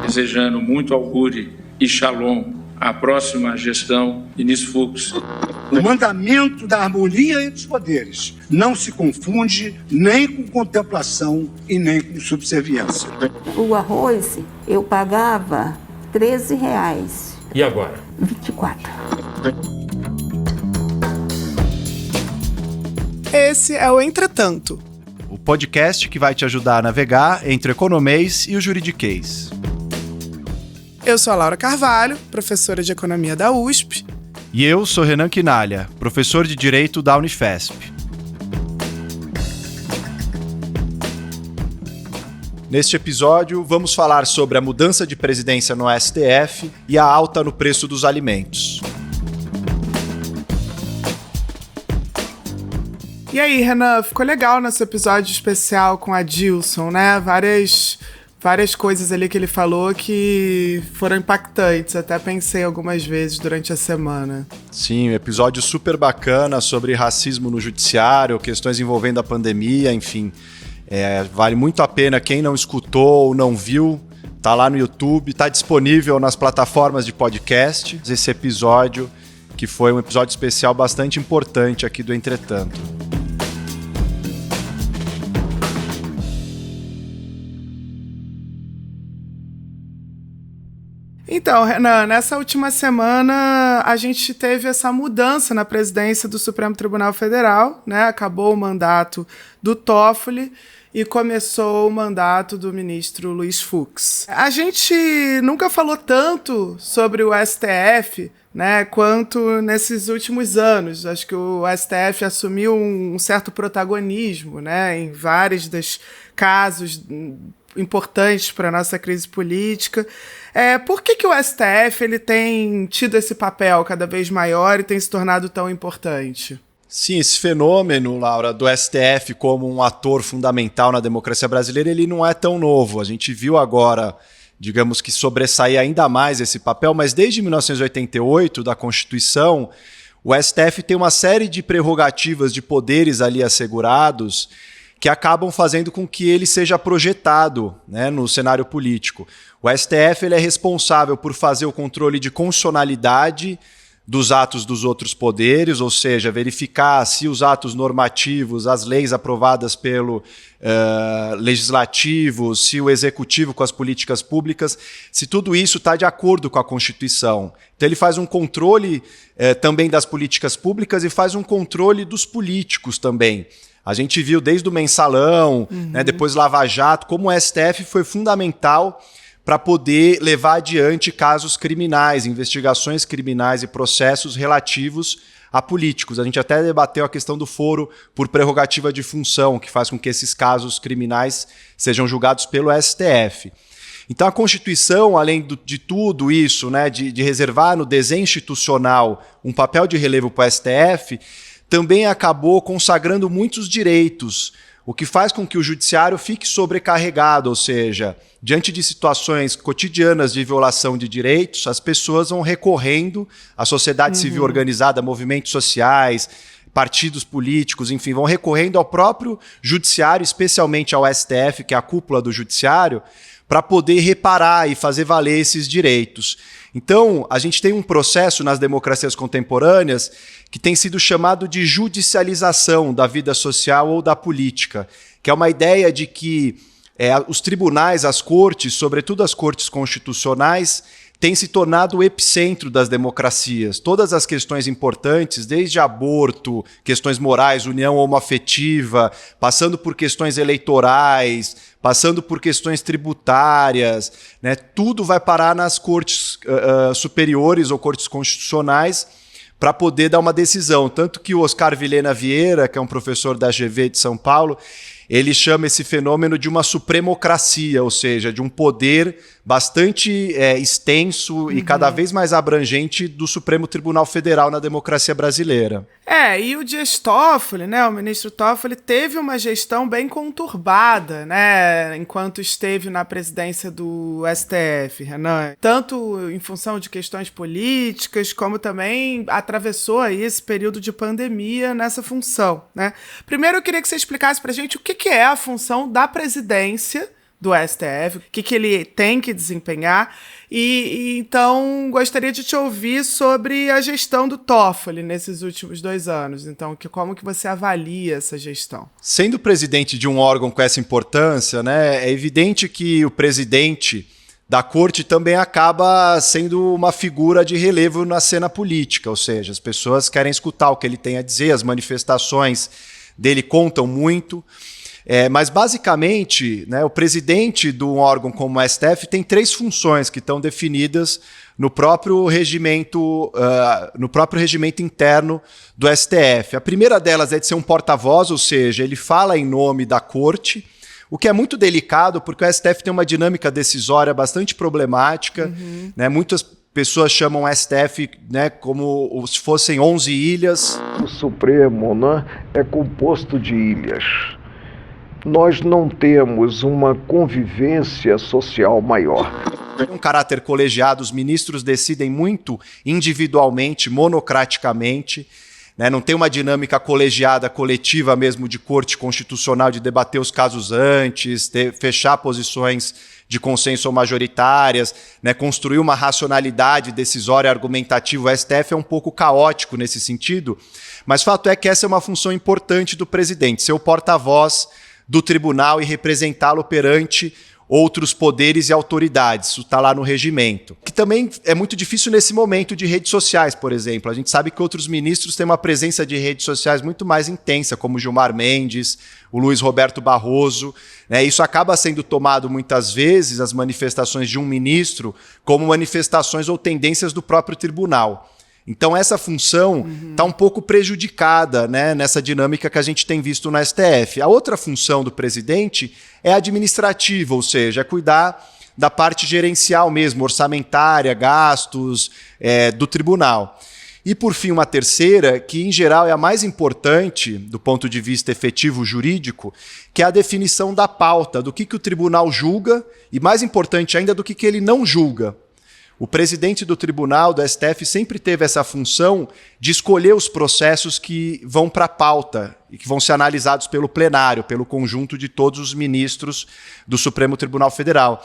desejando muito augure e shalom à próxima gestão, ministro Fux. O mandamento da harmonia entre os poderes não se confunde nem com contemplação e nem com subserviência. O arroz eu pagava R$13. E agora? 24. Esse é o Entretanto, o podcast que vai te ajudar a navegar entre o economês e o juridiquês. Eu sou a Laura Carvalho, professora de Economia da USP. E eu sou Renan Quinalha, professor de Direito da Unifesp. Neste episódio, vamos falar sobre a mudança de presidência no STF e a alta no preço dos alimentos. E aí, Renan, ficou legal nosso episódio especial com a Dilson, né? Várias coisas ali que ele falou que foram impactantes. Até pensei algumas vezes durante a semana. Sim, um episódio super bacana sobre racismo no judiciário, questões envolvendo a pandemia, enfim. Vale muito a pena. Quem não escutou ou não viu, tá lá no YouTube, tá disponível nas plataformas de podcast. Esse episódio, que foi um episódio especial bastante importante aqui do Entretanto. Então, Renan, nessa última semana a gente teve essa mudança na presidência do Supremo Tribunal Federal, né? Acabou o mandato do Toffoli e começou o mandato do ministro Luiz Fux. A gente nunca falou tanto sobre o STF, né, quanto nesses últimos anos. Acho que o STF assumiu um certo protagonismo, né, em vários dos casos importantes para a nossa crise política. Por que o STF ele tem tido esse papel cada vez maior e tem se tornado tão importante? Sim, esse fenômeno, Laura, do STF como um ator fundamental na democracia brasileira, ele não é tão novo. A gente viu agora, digamos que sobressair ainda mais esse papel, mas desde 1988, da Constituição, o STF tem uma série de prerrogativas de poderes ali assegurados que acabam fazendo com que ele seja projetado, né, no cenário político. O STF ele é responsável por fazer o controle de constitucionalidade dos atos dos outros poderes, ou seja, verificar se os atos normativos, as leis aprovadas pelo legislativo, se o executivo com as políticas públicas, se tudo isso está de acordo com a Constituição. Então ele faz um controle também das políticas públicas e faz um controle dos políticos também. A gente viu desde o Mensalão, né, depois Lava Jato, como o STF foi fundamental para poder levar adiante casos criminais, investigações criminais e processos relativos a políticos. A gente até debateu a questão do foro por prerrogativa de função, que faz com que esses casos criminais sejam julgados pelo STF. Então a Constituição, além de tudo isso, né, de reservar no desenho institucional um papel de relevo para o STF, também acabou consagrando muitos direitos, o que faz com que o judiciário fique sobrecarregado, ou seja, diante de situações cotidianas de violação de direitos, as pessoas vão recorrendo à sociedade civil organizada, movimentos sociais, partidos políticos, enfim, vão recorrendo ao próprio judiciário, especialmente ao STF, que é a cúpula do judiciário, para poder reparar e fazer valer esses direitos. Então, a gente tem um processo nas democracias contemporâneas que tem sido chamado de judicialização da vida social ou da política, que é uma ideia de que os tribunais, as cortes, sobretudo as cortes constitucionais, têm se tornado o epicentro das democracias. Todas as questões importantes, desde aborto, questões morais, união homoafetiva, passando por questões eleitorais, passando por questões tributárias, né, tudo vai parar nas cortes superiores ou cortes constitucionais para poder dar uma decisão. Tanto que o Oscar Vilhena Vieira, que é um professor da GV de São Paulo, ele chama esse fenômeno de uma supremocracia, ou seja, de um poder bastante extenso e cada vez mais abrangente do Supremo Tribunal Federal na democracia brasileira. E o Dias Toffoli, né, o ministro Toffoli, teve uma gestão bem conturbada, né, enquanto esteve na presidência do STF, Renan. Tanto em função de questões políticas, como também atravessou aí esse período de pandemia nessa função, né. Primeiro eu queria que você explicasse pra gente o que é a função da presidência do STF, o que ele tem que desempenhar. E então gostaria de te ouvir sobre a gestão do Toffoli nesses últimos 2 anos. Então, como que você avalia essa gestão? Sendo presidente de um órgão com essa importância, né, é evidente que o presidente da corte também acaba sendo uma figura de relevo na cena política, ou seja, as pessoas querem escutar o que ele tem a dizer, as manifestações dele contam muito. Mas, basicamente, né, o presidente de um órgão como o STF tem 3 funções que estão definidas no próprio regimento interno do STF. A primeira delas é de ser um porta-voz, ou seja, ele fala em nome da corte, o que é muito delicado, porque o STF tem uma dinâmica decisória bastante problemática. Né, muitas pessoas chamam o STF, né, como se fossem 11 ilhas. O Supremo, né, é composto de ilhas. Nós não temos uma convivência social maior. Tem um caráter colegiado, os ministros decidem muito individualmente, monocraticamente, né? Não tem uma dinâmica colegiada, coletiva mesmo de corte constitucional, de debater os casos antes, fechar posições de consenso ou majoritárias, né? Construir uma racionalidade decisória argumentativa. O STF é um pouco caótico nesse sentido, mas fato é que essa é uma função importante do presidente, ser o porta-voz do tribunal e representá-lo perante outros poderes e autoridades. Isso está lá no regimento. Que também é muito difícil nesse momento de redes sociais, por exemplo. A gente sabe que outros ministros têm uma presença de redes sociais muito mais intensa, como o Gilmar Mendes, o Luiz Roberto Barroso. Né? Isso acaba sendo tomado muitas vezes, as manifestações de um ministro, como manifestações ou tendências do próprio tribunal. Então essa função está um pouco prejudicada, né, nessa dinâmica que a gente tem visto no STF. A outra função do presidente é administrativa, ou seja, é cuidar da parte gerencial mesmo, orçamentária, gastos do tribunal. E, por fim, uma terceira, que em geral é a mais importante do ponto de vista efetivo jurídico, que é a definição da pauta, do que o tribunal julga e, mais importante ainda, do que ele não julga. O presidente do tribunal, do STF, sempre teve essa função de escolher os processos que vão para a pauta e que vão ser analisados pelo plenário, pelo conjunto de todos os ministros do Supremo Tribunal Federal.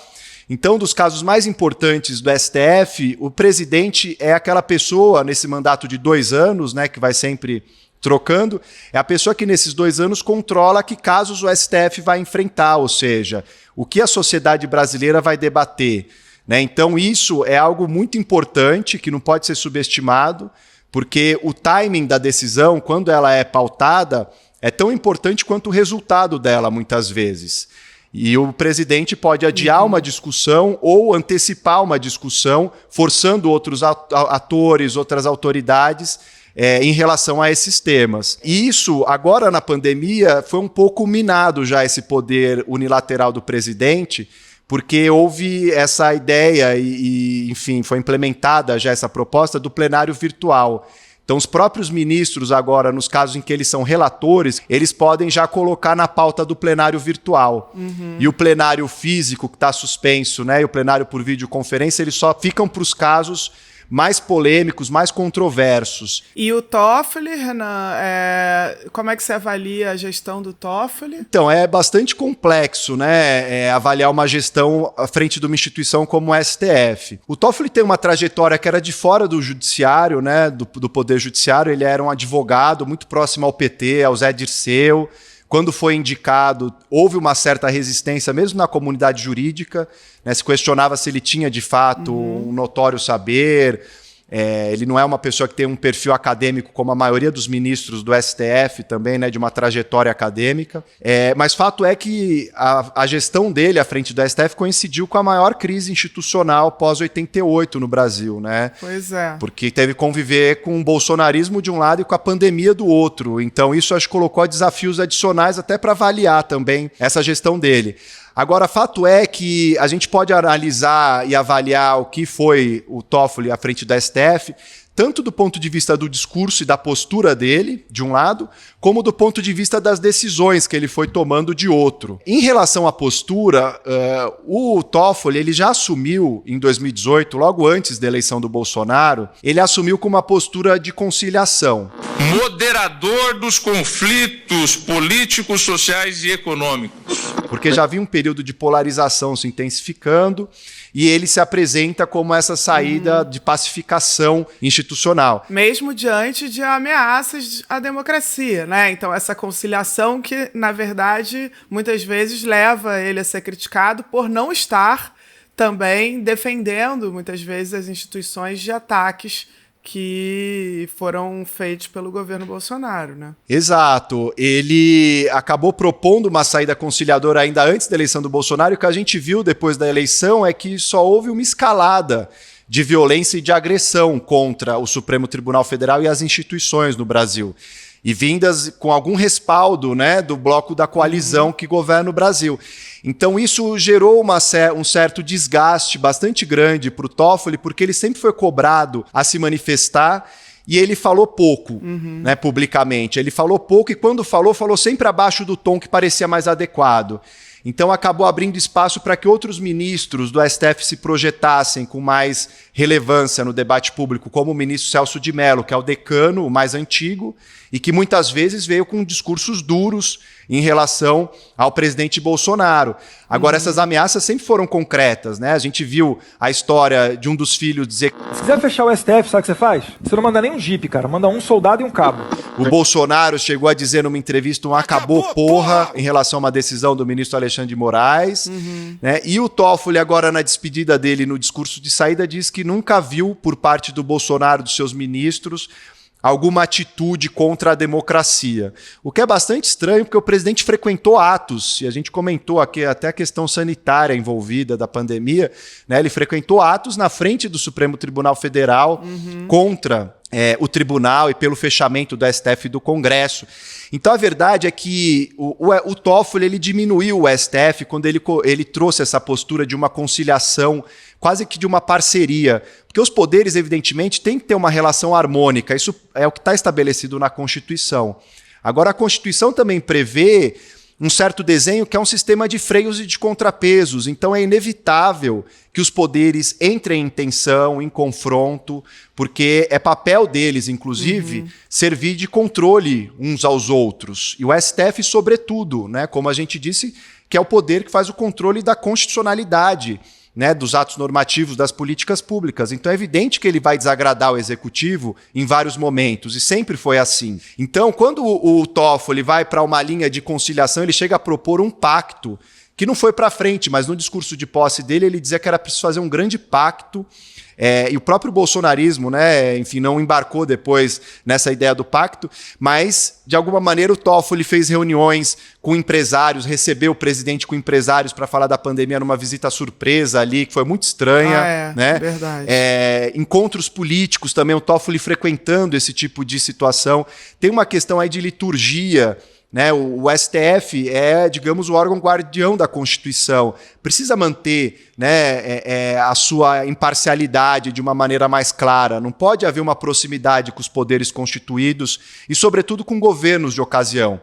Então, dos casos mais importantes do STF, o presidente é aquela pessoa, nesse mandato de 2 anos, né, que vai sempre trocando, é a pessoa que nesses 2 anos controla que casos o STF vai enfrentar, ou seja, o que a sociedade brasileira vai debater. Né? Então isso é algo muito importante que não pode ser subestimado, porque o timing da decisão, quando ela é pautada, é tão importante quanto o resultado dela, muitas vezes. E o presidente pode adiar uma discussão ou antecipar uma discussão, forçando outros atores, outras autoridades em relação a esses temas. E isso, agora na pandemia, foi um pouco minado já esse poder unilateral do presidente, porque houve essa ideia e, enfim, foi implementada já essa proposta do plenário virtual. Então, os próprios ministros agora, nos casos em que eles são relatores, eles podem já colocar na pauta do plenário virtual. E o plenário físico, que está suspenso, né, e o plenário por videoconferência, eles só ficam para os casos mais polêmicos, mais controversos. E o Toffoli, Renan, como é que você avalia a gestão do Toffoli? Então, é bastante complexo, né, avaliar uma gestão à frente de uma instituição como o STF. O Toffoli tem uma trajetória que era de fora do judiciário, né, do poder judiciário. Ele era um advogado muito próximo ao PT, ao Zé Dirceu. Quando foi indicado, houve uma certa resistência, mesmo na comunidade jurídica, né? Se questionava se ele tinha, de fato, um notório saber. Ele não é uma pessoa que tem um perfil acadêmico como a maioria dos ministros do STF também, né, de uma trajetória acadêmica. Mas fato é que a gestão dele à frente do STF coincidiu com a maior crise institucional pós-88 no Brasil, né? Pois é. Porque teve que conviver com o bolsonarismo de um lado e com a pandemia do outro. Então isso acho que colocou desafios adicionais até para avaliar também essa gestão dele. Agora, fato é que a gente pode analisar e avaliar o que foi o Toffoli à frente do STF, tanto do ponto de vista do discurso e da postura dele, de um lado, como do ponto de vista das decisões que ele foi tomando de outro. Em relação à postura, o Toffoli ele já assumiu em 2018, logo antes da eleição do Bolsonaro, ele assumiu com uma postura de conciliação. Moderador dos conflitos políticos, sociais e econômicos. Porque já havia um período de polarização se intensificando e ele se apresenta como essa saída de pacificação institucional. Mesmo diante de ameaças à democracia, né? Então, essa conciliação que, na verdade, muitas vezes leva ele a ser criticado por não estar também defendendo, muitas vezes, as instituições de ataques que foram feitos pelo governo Bolsonaro, né? Exato. Ele acabou propondo uma saída conciliadora ainda antes da eleição do Bolsonaro, e o que a gente viu depois da eleição é que só houve uma escalada de violência e de agressão contra o Supremo Tribunal Federal e as instituições no Brasil. E vindas com algum respaldo, né, do bloco da coalizão que governa o Brasil. Então isso gerou um certo desgaste bastante grande para o Toffoli, porque ele sempre foi cobrado a se manifestar e ele falou pouco, né, publicamente. Ele falou pouco e quando falou sempre abaixo do tom que parecia mais adequado. Então acabou abrindo espaço para que outros ministros do STF se projetassem com mais relevância no debate público, como o ministro Celso de Mello, que é o decano, o mais antigo, e que muitas vezes veio com discursos duros em relação ao presidente Bolsonaro. Agora, essas ameaças sempre foram concretas, né? A gente viu a história de um dos filhos dizer... Se quiser fechar o STF, sabe o que você faz? Você não manda nem um jipe, cara. Manda um soldado e um cabo. O Bolsonaro chegou a dizer numa entrevista acabou porra, em relação a uma decisão do ministro Alexandre de Moraes. Né? E o Toffoli, agora na despedida dele, no discurso de saída, diz que nunca viu por parte do Bolsonaro, dos seus ministros, alguma atitude contra a democracia. O que é bastante estranho, porque o presidente frequentou atos, e a gente comentou aqui até a questão sanitária envolvida da pandemia, né? Ele frequentou atos na frente do Supremo Tribunal Federal contra o tribunal e pelo fechamento do STF e do Congresso. Então a verdade é que o Toffoli ele diminuiu o STF quando ele trouxe essa postura de uma conciliação, quase que de uma parceria, porque os poderes, evidentemente, têm que ter uma relação harmônica, isso é o que está estabelecido na Constituição. Agora, a Constituição também prevê um certo desenho que é um sistema de freios e de contrapesos, então é inevitável que os poderes entrem em tensão, em confronto, porque é papel deles, inclusive, servir de controle uns aos outros. E o STF, sobretudo, né, como a gente disse, que é o poder que faz o controle da constitucionalidade, né, dos atos normativos, das políticas públicas. Então é evidente que ele vai desagradar o executivo em vários momentos, e sempre foi assim. Então, quando o Toffoli vai para uma linha de conciliação, ele chega a propor um pacto, que não foi para frente, mas no discurso de posse dele, ele dizia que era preciso fazer um grande pacto, e o próprio bolsonarismo, né, enfim, não embarcou depois nessa ideia do pacto, mas, de alguma maneira, o Toffoli fez reuniões com empresários, recebeu o presidente com empresários para falar da pandemia numa visita surpresa ali, que foi muito estranha. Né? Verdade. Encontros políticos também, o Toffoli frequentando esse tipo de situação. Tem uma questão aí de liturgia, né? O STF é, digamos, o órgão guardião da Constituição. Precisa manter, né, a sua imparcialidade de uma maneira mais clara. Não pode haver uma proximidade com os poderes constituídos e, sobretudo, com governos de ocasião.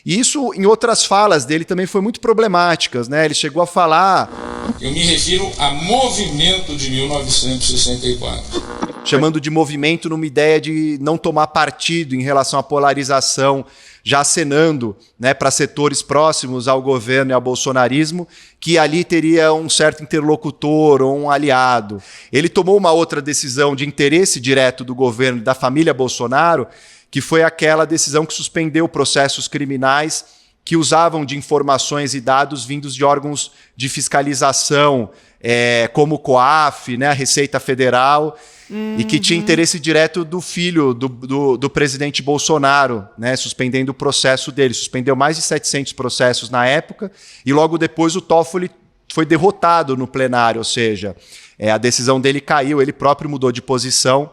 E isso, em outras falas dele, também foi muito problemáticas, né? Ele chegou a falar... Eu me refiro a movimento de 1964. Chamando de movimento numa ideia de não tomar partido em relação à polarização, já acenando, né, para setores próximos ao governo e ao bolsonarismo, que ali teria um certo interlocutor ou um aliado. Ele tomou uma outra decisão de interesse direto do governo e da família Bolsonaro, que foi aquela decisão que suspendeu processos criminais que usavam de informações e dados vindos de órgãos de fiscalização, como o COAF, né, a Receita Federal, e que tinha interesse direto do filho do presidente Bolsonaro, né, suspendendo o processo dele. Suspendeu mais de 700 processos na época, e logo depois o Toffoli foi derrotado no plenário, ou seja, a decisão dele caiu, ele próprio mudou de posição.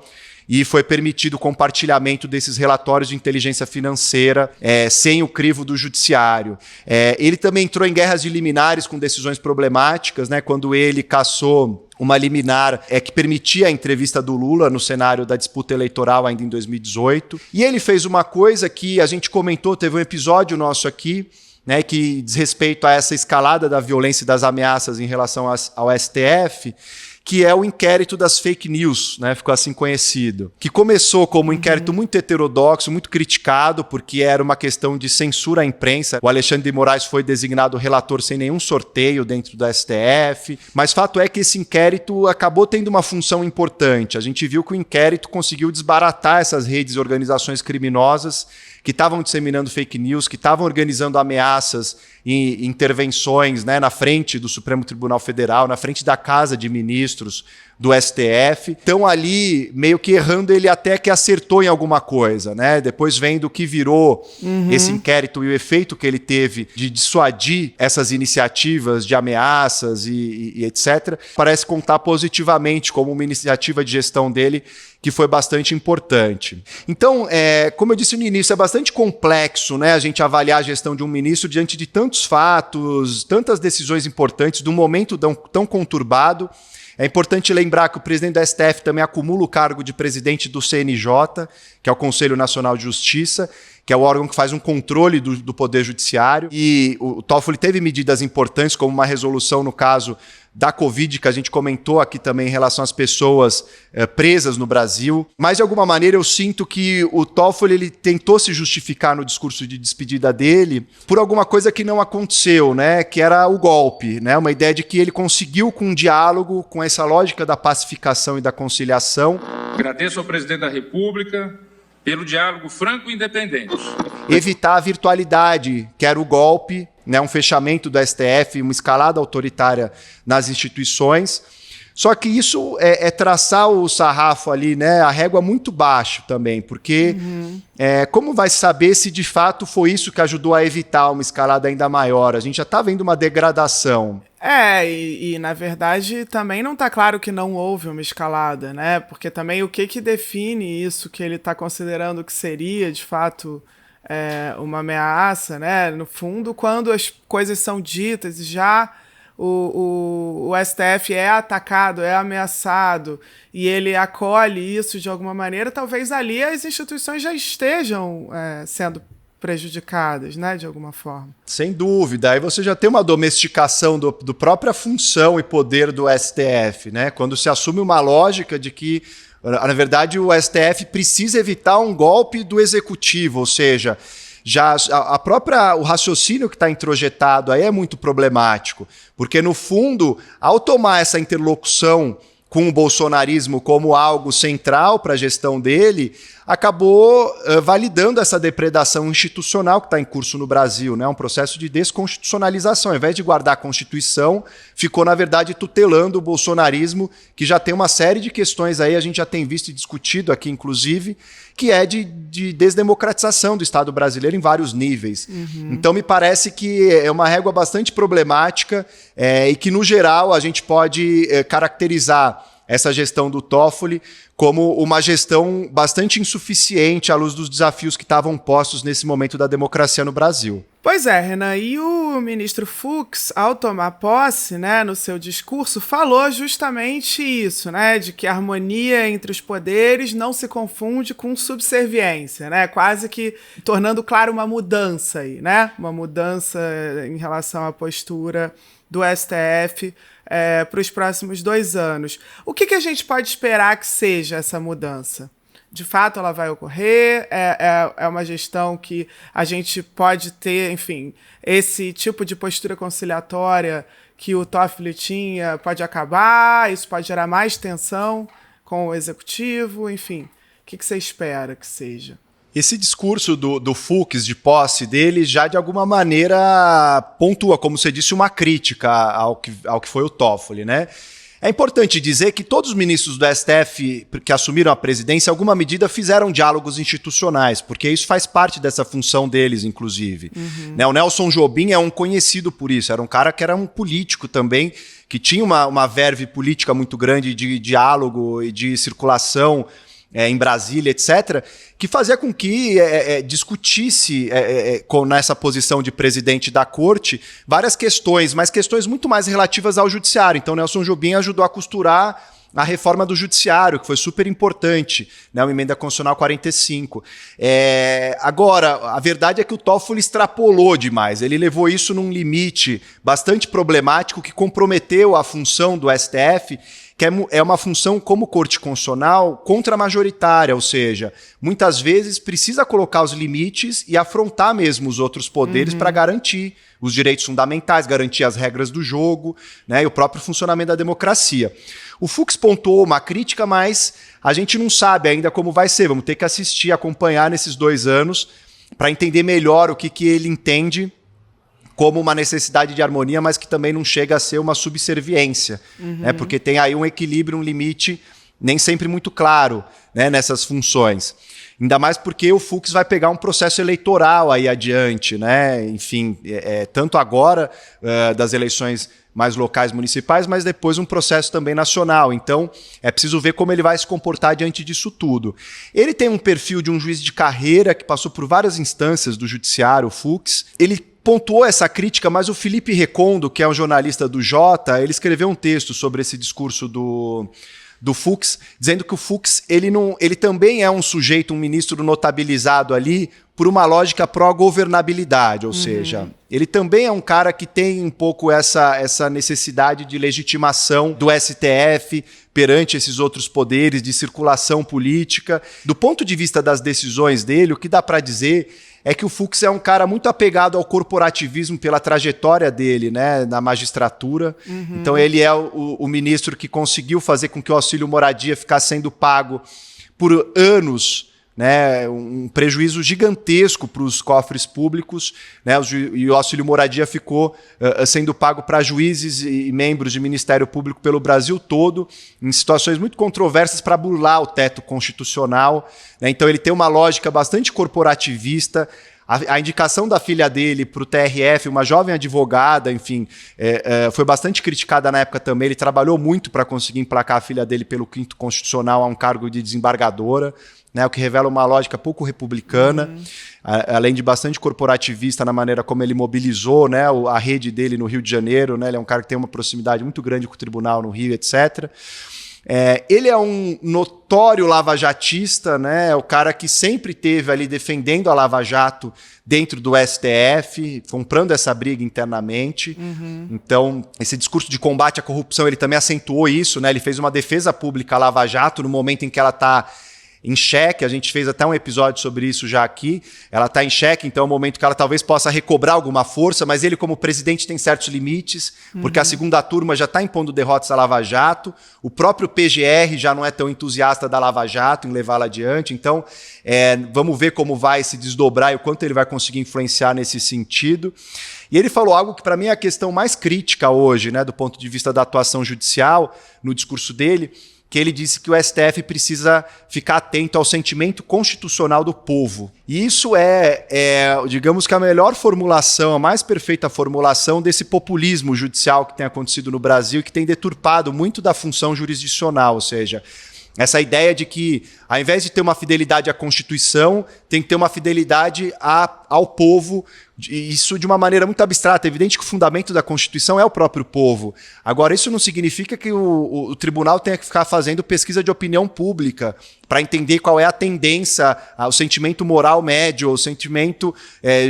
e foi permitido o compartilhamento desses relatórios de inteligência financeira sem o crivo do judiciário. Ele também entrou em guerras de liminares com decisões problemáticas, né, quando ele cassou uma liminar que permitia a entrevista do Lula no cenário da disputa eleitoral ainda em 2018. E ele fez uma coisa que a gente comentou, teve um episódio nosso aqui, né, que diz respeito a essa escalada da violência e das ameaças em relação ao STF, que é o inquérito das fake news, né, ficou assim conhecido, que começou como um inquérito muito heterodoxo, muito criticado, porque era uma questão de censura à imprensa. O Alexandre de Moraes foi designado relator sem nenhum sorteio dentro do STF, mas fato é que esse inquérito acabou tendo uma função importante. A gente viu que o inquérito conseguiu desbaratar essas redes e organizações criminosas que estavam disseminando fake news, que estavam organizando ameaças e intervenções, né, na frente do Supremo Tribunal Federal, na frente da Casa de Ministros do STF. Então ali, meio que errando, ele até que acertou em alguma coisa, né? Depois vendo o que virou esse inquérito e o efeito que ele teve de dissuadir essas iniciativas de ameaças e etc., parece contar positivamente como uma iniciativa de gestão dele que foi bastante importante. Então, como eu disse no início, é bastante complexo, né, a gente avaliar a gestão de um ministro diante de tantos fatos, tantas decisões importantes, de um momento tão conturbado. É importante lembrar que o presidente do STF também acumula o cargo de presidente do CNJ, que é o Conselho Nacional de Justiça, que é o órgão que faz um controle do Poder Judiciário. E o Toffoli teve medidas importantes, como uma resolução no caso da Covid, que a gente comentou aqui também em relação às pessoas presas no Brasil. Mas, de alguma maneira, eu sinto que o Toffoli ele tentou se justificar no discurso de despedida dele por alguma coisa que não aconteceu, né? Que era o golpe, né? Uma ideia de que ele conseguiu, com um diálogo, com essa lógica da pacificação e da conciliação. Agradeço ao presidente da República pelo diálogo franco e independente. Evitar a virtualidade, que era o golpe, né, um fechamento do STF, uma escalada autoritária nas instituições. Só que isso é traçar o sarrafo ali, né, a régua muito baixo também, porque como vai saber se de fato foi isso que ajudou a evitar uma escalada ainda maior? A gente já está vendo uma degradação. E na verdade também não está claro que não houve uma escalada, né? Porque também o que define isso que ele está considerando que seria de fato uma ameaça, né? No fundo, quando as coisas são ditas e já o STF é atacado, é ameaçado e ele acolhe isso de alguma maneira, talvez ali as instituições já estejam sendo prejudicadas, né, de alguma forma. Sem dúvida. Aí você já tem uma domesticação do própria função e poder do STF, né? Quando se assume uma lógica de que, na verdade, o STF precisa evitar um golpe do executivo, ou seja, já o raciocínio que está introjetado aí é muito problemático, porque, no fundo, ao tomar essa interlocução com o bolsonarismo como algo central para a gestão dele, acabou validando essa depredação institucional que está em curso no Brasil, né? Um processo de desconstitucionalização. Ao invés de guardar a Constituição, ficou, na verdade, tutelando o bolsonarismo, que já tem uma série de questões aí, a gente já tem visto e discutido aqui, inclusive, que é de desdemocratização do Estado brasileiro em vários níveis. Então, me parece que é uma régua bastante problemática e que, no geral, a gente pode caracterizar essa gestão do Toffoli como uma gestão bastante insuficiente à luz dos desafios que estavam postos nesse momento da democracia no Brasil. Pois é, Renan, e o ministro Fux, ao tomar posse, né, no seu discurso, falou justamente isso, né, de que a harmonia entre os poderes não se confunde com subserviência, né, quase que tornando claro uma mudança aí, né, uma mudança em relação à postura do STF para os próximos 2 anos. O que a gente pode esperar que seja essa mudança? De fato, ela vai ocorrer? É uma gestão que a gente pode ter, enfim, esse tipo de postura conciliatória que o Toffoli tinha pode acabar? Isso pode gerar mais tensão com o executivo? Enfim, o que você espera que seja? Esse discurso do Fux, de posse dele, já de alguma maneira pontua, como você disse, uma crítica ao que foi o Toffoli, né? É importante dizer que todos os ministros do STF que assumiram a presidência, em alguma medida, fizeram diálogos institucionais, porque isso faz parte dessa função deles, inclusive. Né? O Nelson Jobim é um conhecido por isso, era um cara que era um político também, que tinha uma verve política muito grande de diálogo e de circulação em Brasília, etc., que fazia com que discutisse nessa posição de presidente da corte várias questões, mas questões muito mais relativas ao judiciário. Então, Nelson Jobim ajudou a costurar a reforma do judiciário, que foi super importante, né, uma emenda constitucional 45. Agora, a verdade é que o Toffoli extrapolou demais. Ele levou isso num limite bastante problemático que comprometeu a função do STF, que é uma função como corte constitucional contra-majoritária, ou seja, muitas vezes precisa colocar os limites e afrontar mesmo os outros poderes para garantir os direitos fundamentais, garantir as regras do jogo, né, e o próprio funcionamento da democracia. O Fux pontuou uma crítica, mas a gente não sabe ainda como vai ser. Vamos ter que assistir, acompanhar nesses 2 anos para entender melhor o que ele entende como uma necessidade de harmonia, mas que também não chega a ser uma subserviência, né? Porque tem aí um equilíbrio, um limite nem sempre muito claro, né, nessas funções. Ainda mais porque o Fux vai pegar um processo eleitoral aí adiante, né? Enfim, tanto agora das eleições mais locais, municipais, mas depois um processo também nacional. Então, é preciso ver como ele vai se comportar diante disso tudo. Ele tem um perfil de um juiz de carreira que passou por várias instâncias do judiciário, o Fux. Ele pontuou essa crítica, mas o Felipe Recondo, que é um jornalista do Jota, ele escreveu um texto sobre esse discurso do Fux, dizendo que o Fux ele também é um sujeito, um ministro notabilizado ali por uma lógica pró-governabilidade, ou seja, ele também é um cara que tem um pouco essa necessidade de legitimação do STF perante esses outros poderes, de circulação política. Do ponto de vista das decisões dele, o que dá para dizer é que o Fux é um cara muito apegado ao corporativismo pela trajetória dele, né, na magistratura. Então ele é o ministro que conseguiu fazer com que o auxílio moradia ficasse sendo pago por anos, né, um prejuízo gigantesco para os cofres públicos, né, e o auxílio moradia ficou sendo pago para juízes e membros de Ministério Público pelo Brasil todo, em situações muito controversas para burlar o teto constitucional, né. Então ele tem uma lógica bastante corporativista. A indicação da filha dele para o TRF, uma jovem advogada, enfim, foi bastante criticada na época também. Ele trabalhou muito para conseguir emplacar a filha dele pelo 5º Constitucional a um cargo de desembargadora, né, o que revela uma lógica pouco republicana, além de bastante corporativista na maneira como ele mobilizou, né, a rede dele no Rio de Janeiro. Né, ele é um cara que tem uma proximidade muito grande com o tribunal no Rio, etc. Ele é um notório lavajatista, né? É o cara que sempre esteve ali defendendo a Lava Jato dentro do STF, comprando essa briga internamente. Então, esse discurso de combate à corrupção, ele também acentuou isso, né? Ele fez uma defesa pública à Lava Jato no momento em que ela está em xeque. A gente fez até um episódio sobre isso já aqui. Ela está em xeque, então é um momento que ela talvez possa recobrar alguma força, mas ele, como presidente, tem certos limites, porque a segunda turma já está impondo derrotas à Lava Jato, o próprio PGR já não é tão entusiasta da Lava Jato em levá-la adiante. Então, vamos ver como vai se desdobrar e o quanto ele vai conseguir influenciar nesse sentido. E ele falou algo que, para mim, é a questão mais crítica hoje, né, do ponto de vista da atuação judicial, no discurso dele, que ele disse que o STF precisa ficar atento ao sentimento constitucional do povo. E isso digamos que a melhor formulação, a mais perfeita formulação desse populismo judicial que tem acontecido no Brasil e que tem deturpado muito da função jurisdicional, ou seja, essa ideia de que, ao invés de ter uma fidelidade à Constituição, tem que ter uma fidelidade ao povo, isso de uma maneira muito abstrata. É evidente que o fundamento da Constituição é o próprio povo. Agora, isso não significa que o tribunal tenha que ficar fazendo pesquisa de opinião pública para entender qual é a tendência, o sentimento moral médio, o sentimento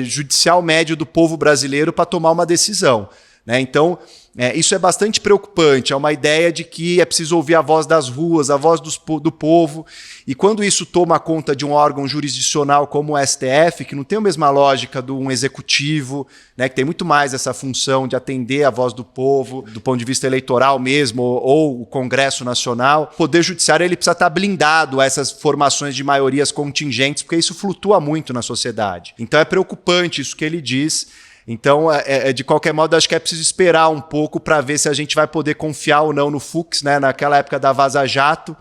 judicial médio do povo brasileiro para tomar uma decisão, né? Então, isso é bastante preocupante. É uma ideia de que é preciso ouvir a voz das ruas, a voz do povo. E quando isso toma conta de um órgão jurisdicional como o STF, que não tem a mesma lógica de um executivo, né, que tem muito mais essa função de atender a voz do povo, do ponto de vista eleitoral mesmo, ou o Congresso Nacional, o Poder Judiciário ele precisa estar blindado a essas formações de maiorias contingentes, porque isso flutua muito na sociedade. Então é preocupante isso que ele diz. Então, de qualquer modo, acho que é preciso esperar um pouco para ver se a gente vai poder confiar ou não no Fux, né? Naquela época da Vaza Jato,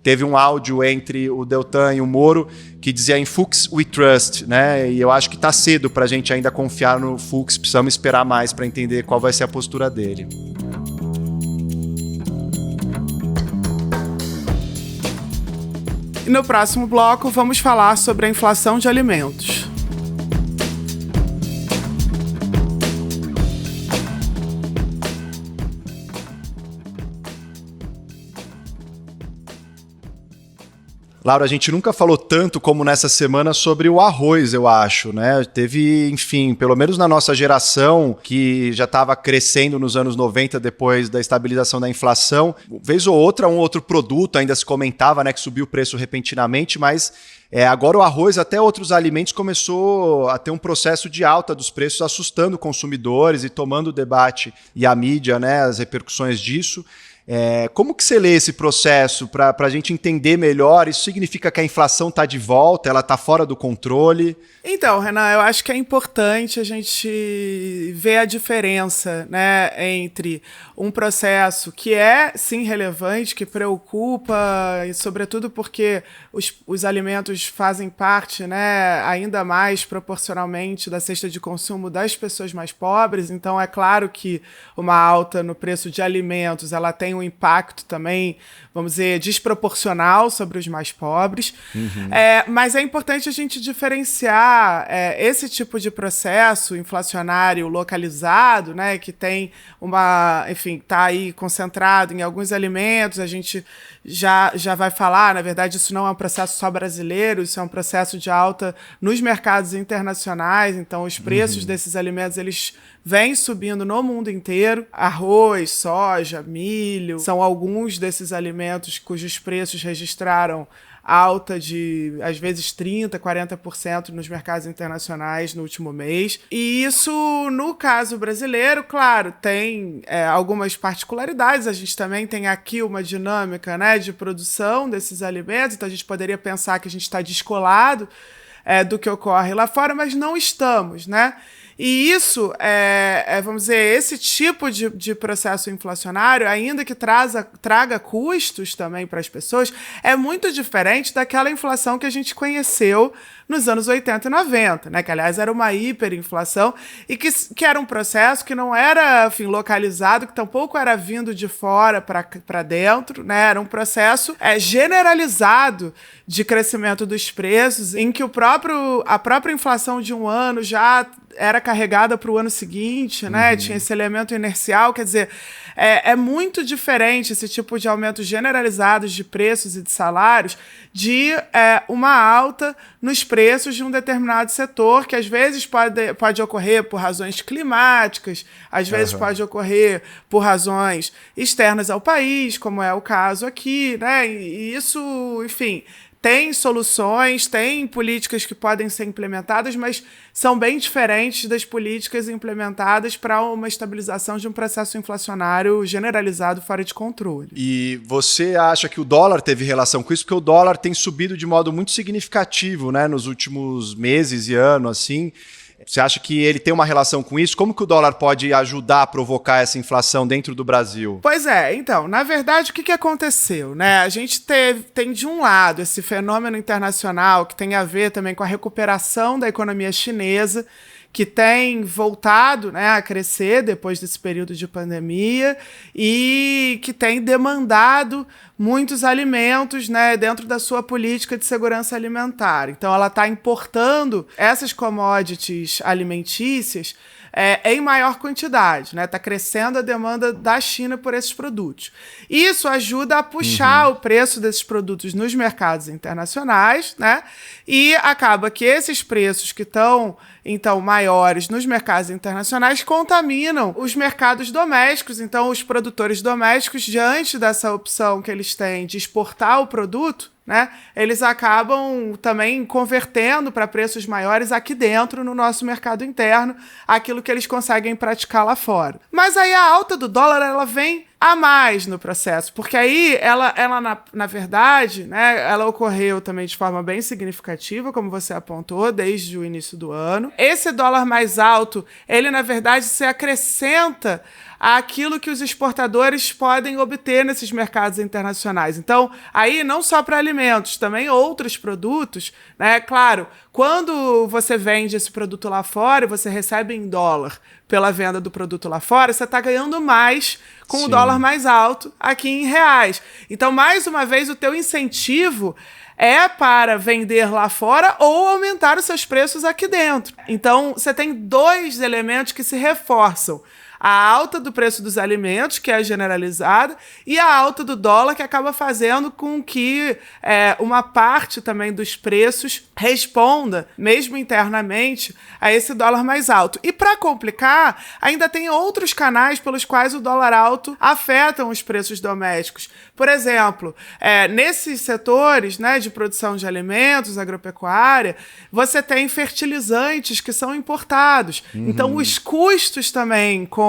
teve um áudio entre o Deltan e o Moro que dizia "In Fux we trust", né? E eu acho que está cedo para a gente ainda confiar no Fux, precisamos esperar mais para entender qual vai ser a postura dele. E no próximo bloco vamos falar sobre a inflação de alimentos. Laura, a gente nunca falou tanto como nessa semana sobre o arroz, eu acho, né? Teve, enfim, pelo menos na nossa geração, que já estava crescendo nos anos 90 depois da estabilização da inflação, vez ou outra, um outro produto ainda se comentava, né, que subiu o preço repentinamente, mas agora o arroz, até outros alimentos, começou a ter um processo de alta dos preços, assustando consumidores e tomando o debate e a mídia, né, as repercussões disso. Como que você lê esse processo para a gente entender melhor? Isso significa que a inflação está de volta, ela está fora do controle? Então, Renan, eu acho que é importante a gente ver a diferença, né, entre um processo que é, sim, relevante, que preocupa, e sobretudo porque os alimentos fazem parte, né, ainda mais proporcionalmente da cesta de consumo das pessoas mais pobres. Então, é claro que uma alta no preço de alimentos, ela tem um impacto também, vamos dizer, desproporcional sobre os mais pobres. Uhum. Mas é importante a gente diferenciar esse tipo de processo inflacionário localizado, né, que tem enfim, está aí concentrado em alguns alimentos. A gente já vai falar, na verdade, isso não é um processo só brasileiro, isso é um processo de alta nos mercados internacionais. Então, os preços desses alimentos, eles vêm subindo no mundo inteiro. Arroz, soja, milho, são alguns desses alimentos cujos preços registraram alta de, às vezes, 30%, 40% nos mercados internacionais no último mês. E isso, no caso brasileiro, claro, tem algumas particularidades. A gente também tem aqui uma dinâmica, né, de produção desses alimentos, então a gente poderia pensar que a gente está descolado do que ocorre lá fora, mas não estamos, né? E isso, vamos dizer, esse tipo de processo inflacionário, ainda que traga custos também para as pessoas, é muito diferente daquela inflação que a gente conheceu nos anos 80 e 90, né? Que, aliás, era uma hiperinflação e que era um processo que não era, enfim, localizado, que tampouco era vindo de fora para dentro, né? Era um processo generalizado de crescimento dos preços, em que a própria inflação de um ano já era carregada para o ano seguinte, né? Tinha esse elemento inercial, quer dizer, é muito diferente esse tipo de aumento generalizado de preços e de salários de uma alta nos preços de um determinado setor, que às vezes pode ocorrer por razões climáticas, às vezes pode ocorrer por razões externas ao país, como é o caso aqui, né? E isso, enfim, tem soluções, tem políticas que podem ser implementadas, mas são bem diferentes das políticas implementadas para uma estabilização de um processo inflacionário generalizado fora de controle. E você acha que o dólar teve relação com isso? Porque o dólar tem subido de modo muito significativo, né, nos últimos meses e anos, assim. Você acha que ele tem uma relação com isso? Como que o dólar pode ajudar a provocar essa inflação dentro do Brasil? Pois é, então, na verdade, o que aconteceu, né? A gente tem, de um lado, esse fenômeno internacional que tem a ver também com a recuperação da economia chinesa, que tem voltado, né, a crescer depois desse período de pandemia e que tem demandado muitos alimentos, né, dentro da sua política de segurança alimentar. Então, ela está importando essas commodities alimentícias em maior quantidade, né? Está crescendo a demanda da China por esses produtos. Isso ajuda a puxar o preço desses produtos nos mercados internacionais, né? E acaba que esses preços que estão, então, maiores nos mercados internacionais contaminam os mercados domésticos. Então, os produtores domésticos, diante dessa opção que eles têm de exportar o produto, né, eles acabam também convertendo para preços maiores aqui dentro, no nosso mercado interno, aquilo que eles conseguem praticar lá fora. Mas aí a alta do dólar, ela vem a mais no processo, porque aí ela na verdade, né, ela ocorreu também de forma bem significativa, como você apontou, desde o início do ano. Esse dólar mais alto, ele na verdade se acrescenta àquilo que os exportadores podem obter nesses mercados internacionais. Então, aí não só para alimentos, também outros produtos, né? Claro, quando você vende esse produto lá fora e você recebe em dólar pela venda do produto lá fora, você está ganhando mais com o dólar mais alto aqui em reais. Então, mais uma vez, o teu incentivo é para vender lá fora ou aumentar os seus preços aqui dentro. Então, você tem dois elementos que se reforçam. A alta do preço dos alimentos, que é generalizada, e a alta do dólar, que acaba fazendo com que uma parte também dos preços responda, mesmo internamente, a esse dólar mais alto. E para complicar, ainda tem outros canais pelos quais o dólar alto afetam os preços domésticos. Por exemplo, nesses setores, né, de produção de alimentos, agropecuária, você tem fertilizantes que são importados. Então, os custos também com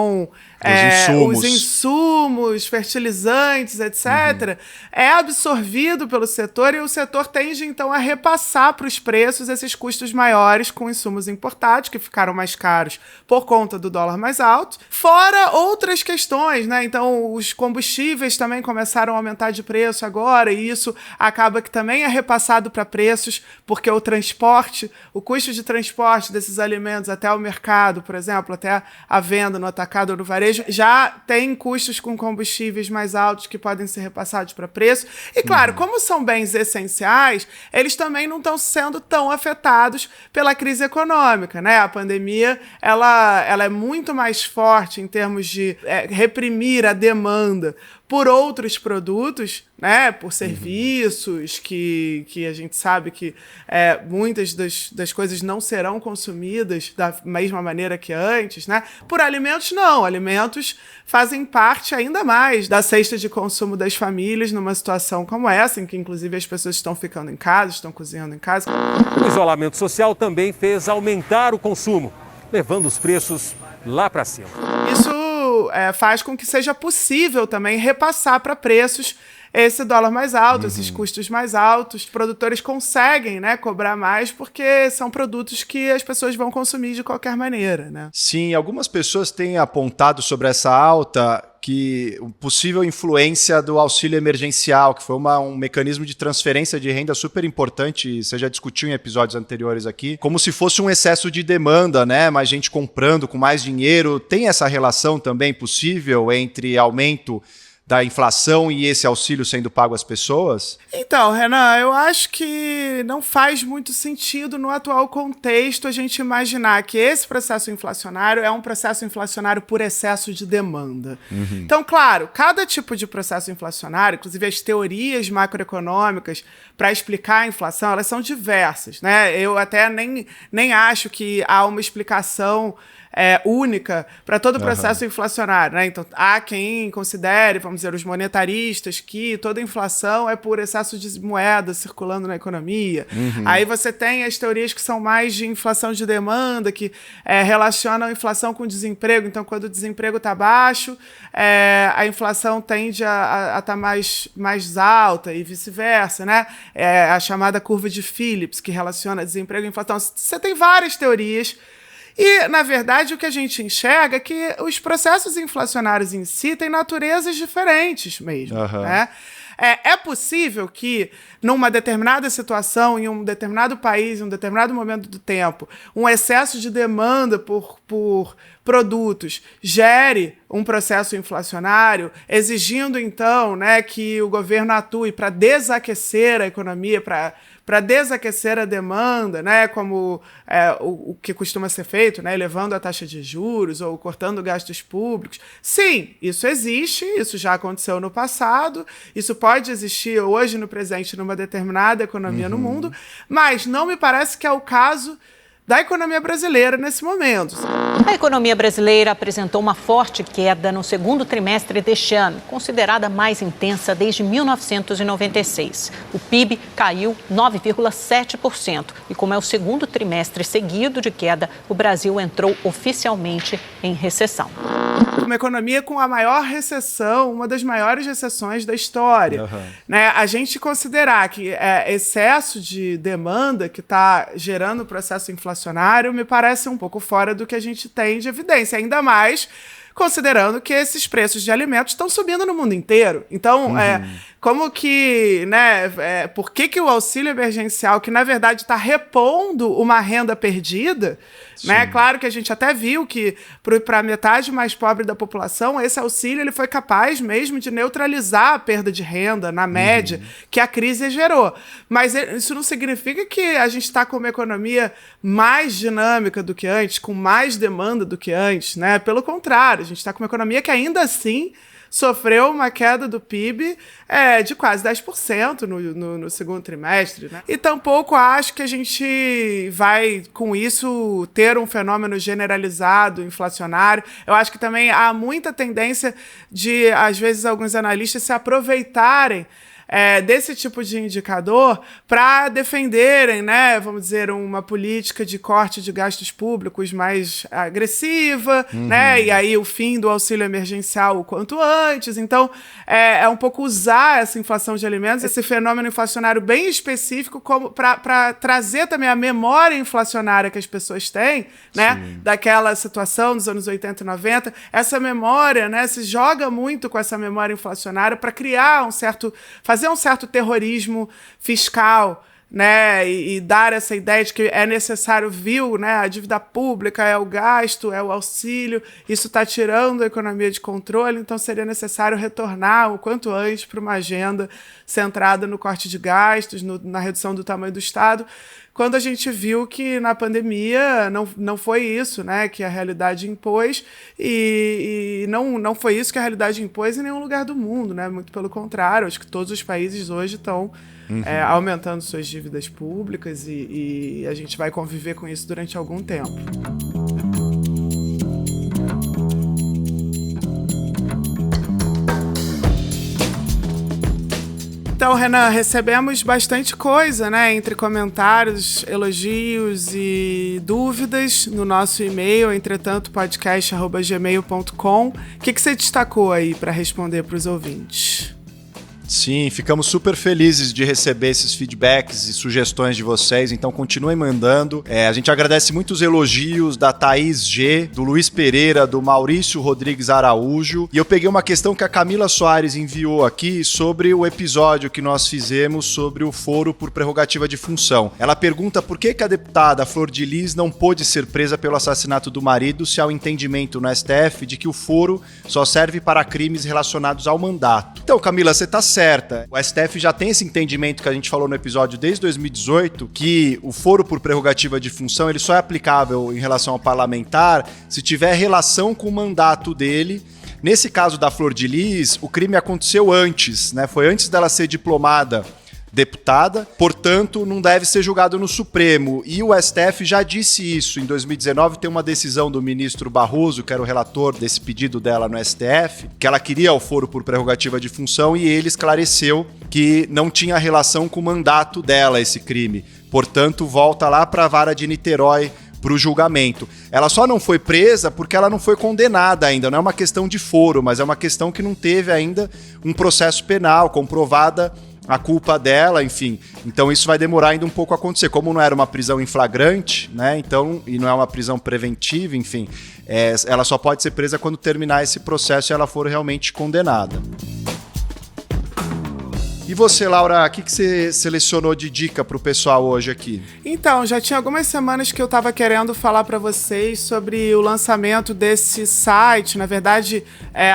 os insumos, fertilizantes, etc., é absorvido pelo setor e o setor tende, então, a repassar para os preços esses custos maiores com insumos importados, que ficaram mais caros por conta do dólar mais alto, fora outras questões, né? Então, os combustíveis também começaram a aumentar de preço agora e isso acaba que também é repassado para preços, porque o transporte, o custo de transporte desses alimentos até o mercado, por exemplo, até a venda no atacado ou no varejo, já tem custos com combustíveis mais altos que podem ser repassados para preço. E, claro, como são bens essenciais, eles também não estão sendo tão afetados pela crise econômica, né? A pandemia, ela é muito mais forte em termos de reprimir a demanda por outros produtos, né, por serviços, que a gente sabe que muitas das coisas não serão consumidas da mesma maneira que antes, né? Por alimentos, não. Alimentos fazem parte ainda mais da cesta de consumo das famílias numa situação como essa, em que, inclusive, as pessoas estão ficando em casa, estão cozinhando em casa. O isolamento social também fez aumentar o consumo, levando os preços lá para cima. Isso faz com que seja possível também repassar para preços esse dólar mais alto, esses custos mais altos. Os produtores conseguem, né, cobrar mais porque são produtos que as pessoas vão consumir de qualquer maneira, né? Sim, algumas pessoas têm apontado sobre essa alta que possível influência do auxílio emergencial, que foi um mecanismo de transferência de renda super importante, você já discutiu em episódios anteriores aqui, como se fosse um excesso de demanda, né? Mais gente comprando com mais dinheiro. Tem essa relação também possível entre aumento da inflação e esse auxílio sendo pago às pessoas? Então, Renan, eu acho que não faz muito sentido no atual contexto a gente imaginar que esse processo inflacionário é um processo inflacionário por excesso de demanda. Então, claro, cada tipo de processo inflacionário, inclusive as teorias macroeconômicas para explicar a inflação, elas são diversas, né? Eu até nem acho que há uma explicação única para todo o processo inflacionário, né? Então, há quem considere, vamos dizer, os monetaristas, que toda inflação é por excesso de moeda circulando na economia. Aí você tem as teorias que são mais de inflação de demanda, que relacionam a inflação com o desemprego. Então, quando o desemprego está baixo, a inflação tende a estar mais alta e vice-versa, né? A chamada curva de Phillips, que relaciona desemprego e inflação. Você tem várias teorias. E, na verdade, o que a gente enxerga é que os processos inflacionários em si têm naturezas diferentes mesmo, né? É possível que, numa determinada situação, em um determinado país, em um determinado momento do tempo, um excesso de demanda por produtos gere um processo inflacionário, exigindo, então, né, que o governo atue para desaquecer a economia, para desaquecer a demanda, né, como o que costuma ser feito, né, elevando a taxa de juros ou cortando gastos públicos. Sim, isso existe, isso já aconteceu no passado, isso pode existir hoje no presente numa determinada economia no mundo, mas não me parece que é o caso da economia brasileira nesse momento. A economia brasileira apresentou uma forte queda no segundo trimestre deste ano, considerada a mais intensa desde 1996. O PIB caiu 9,7% e, como é o segundo trimestre seguido de queda, o Brasil entrou oficialmente em recessão. Uma economia com a maior recessão, uma das maiores recessões da história. Né? A gente considerar que excesso de demanda que está gerando o processo inflacionário me parece um pouco fora do que a gente tem de evidência, ainda mais considerando que esses preços de alimentos estão subindo no mundo inteiro. Então, como que, né, por que o auxílio emergencial, que na verdade está repondo uma renda perdida, né? Claro que a gente até viu que para a metade mais pobre da população, esse auxílio ele foi capaz mesmo de neutralizar a perda de renda, na média, que a crise gerou. Mas isso não significa que a gente está com uma economia mais dinâmica do que antes, com mais demanda do que antes, né? Pelo contrário, a gente está com uma economia que ainda assim sofreu uma queda do PIB de quase 10% no segundo trimestre, né? E tampouco acho que a gente vai, com isso, ter um fenômeno generalizado, inflacionário. Eu acho que também há muita tendência de, às vezes, alguns analistas se aproveitarem desse tipo de indicador para defenderem, né, vamos dizer, uma política de corte de gastos públicos mais agressiva, né, e aí o fim do auxílio emergencial o quanto antes. Então, é um pouco usar essa inflação de alimentos, esse fenômeno inflacionário bem específico, para trazer também a memória inflacionária que as pessoas têm, né, daquela situação dos anos 80 e 90. Essa memória, né, se joga muito com essa memória inflacionária para criar fazer um certo terrorismo fiscal, né, e dar essa ideia de que é necessário, né, a dívida pública, é o gasto, é o auxílio, isso está tirando a economia de controle, então seria necessário retornar o quanto antes para uma agenda centrada no corte de gastos, na redução do tamanho do Estado, quando a gente viu que na pandemia não foi isso, né, que a realidade impôs, e não foi isso que a realidade impôs em nenhum lugar do mundo, né, muito pelo contrário, acho que todos os países hoje estão aumentando suas dívidas públicas e a gente vai conviver com isso durante algum tempo. Então, Renan, recebemos bastante coisa, né, entre comentários, elogios e dúvidas no nosso e-mail, entretantopodcast@gmail.com. O que você destacou aí para responder para os ouvintes? Sim, ficamos super felizes de receber esses feedbacks e sugestões de vocês, então continuem mandando. A gente agradece muito os elogios da Thaís G, do Luiz Pereira, do Maurício Rodrigues Araújo, e eu peguei uma questão que a Camila Soares enviou aqui sobre o episódio que nós fizemos sobre o foro por prerrogativa de função. Ela pergunta por que a deputada Flor de Lis não pôde ser presa pelo assassinato do marido se há um entendimento no STF de que o foro só serve para crimes relacionados ao mandato. Então, Camila, você está certa. O STF já tem esse entendimento que a gente falou no episódio desde 2018, que o foro por prerrogativa de função ele só é aplicável em relação ao parlamentar se tiver relação com o mandato dele. Nesse caso da Flor de Lis, o crime aconteceu antes, né? Foi antes dela ser diplomada deputada, portanto, não deve ser julgado no Supremo. E o STF já disse isso. Em 2019, tem uma decisão do ministro Barroso, que era o relator desse pedido dela no STF, que ela queria o foro por prerrogativa de função, e ele esclareceu que não tinha relação com o mandato dela esse crime. Portanto, volta lá para a vara de Niterói para o julgamento. Ela só não foi presa porque ela não foi condenada ainda. Não é uma questão de foro, mas é uma questão que não teve ainda um processo penal comprovada a culpa dela, enfim. Então isso vai demorar ainda um pouco a acontecer. Como não era uma prisão em flagrante, né? Então, e não é uma prisão preventiva, enfim, ela só pode ser presa quando terminar esse processo e ela for realmente condenada. E você, Laura, o que você selecionou de dica para o pessoal hoje aqui? Então, já tinha algumas semanas que eu estava querendo falar para vocês sobre o lançamento desse site, na verdade,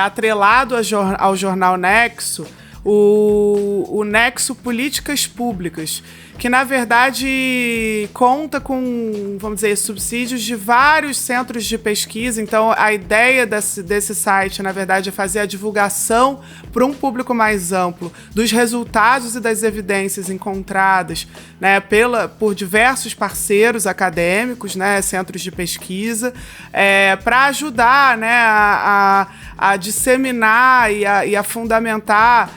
atrelado ao jornal Nexo, o Nexo Políticas Públicas, que na verdade conta com, vamos dizer, subsídios de vários centros de pesquisa. Então a ideia desse site, na verdade, é fazer a divulgação para um público mais amplo dos resultados e das evidências encontradas, né, por diversos parceiros acadêmicos, né, centros de pesquisa, para ajudar, né, a disseminar e a fundamentar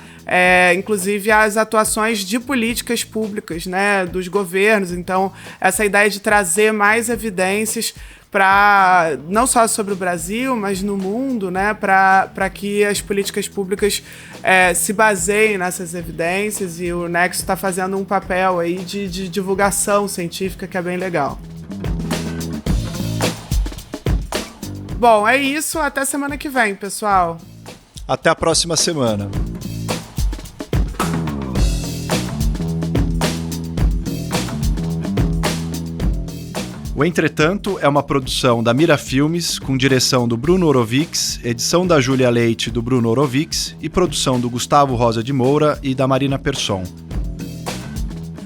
inclusive as atuações de políticas públicas, né, dos governos. Então, essa ideia de trazer mais evidências não só sobre o Brasil, mas no mundo, né, para que as políticas públicas se baseiem nessas evidências, e o Nexo está fazendo um papel aí de divulgação científica que é bem legal. Bom, é isso. Até semana que vem, pessoal. Até a próxima semana. O Entretanto é uma produção da Mira Filmes, com direção do Bruno Orovics, edição da Júlia Leite e do Bruno Orovics e produção do Gustavo Rosa de Moura e da Marina Persson.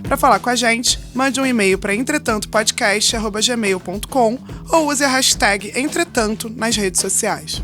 Para falar com a gente, mande um e-mail para entretantopodcast@gmail.com ou use a hashtag Entretanto nas redes sociais.